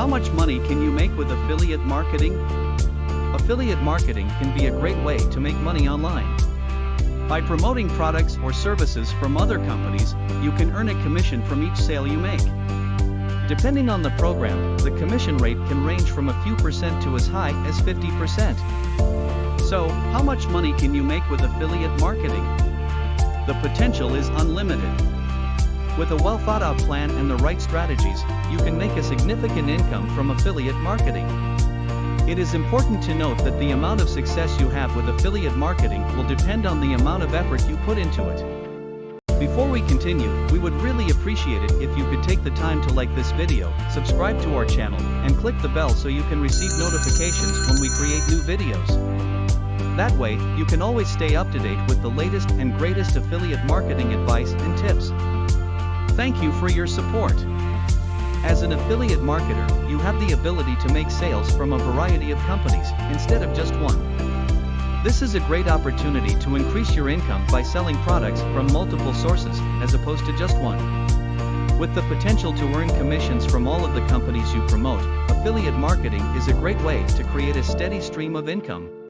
How much money can you make with affiliate marketing? Affiliate marketing can be a great way to make money online. By promoting products or services from other companies, you can earn a commission from each sale you make. Depending on the program, the commission rate can range from a few percent to as high as 50%. So, how much money can you make with affiliate marketing? The potential is unlimited. With a well-thought-out plan and the right strategies, you can make a significant income from affiliate marketing. It is important to note that the amount of success you have with affiliate marketing will depend on the amount of effort you put into it. Before we continue, we would really appreciate it if you could take the time to like this video, subscribe to our channel, and click the bell so you can receive notifications when we create new videos. That way, you can always stay up to date with the latest and greatest affiliate marketing advice and tips. Thank you for your support. As an affiliate marketer, you have the ability to make sales from a variety of companies, instead of just one. This is a great opportunity to increase your income by selling products from multiple sources, as opposed to just one. With the potential to earn commissions from all of the companies you promote, affiliate marketing is a great way to create a steady stream of income.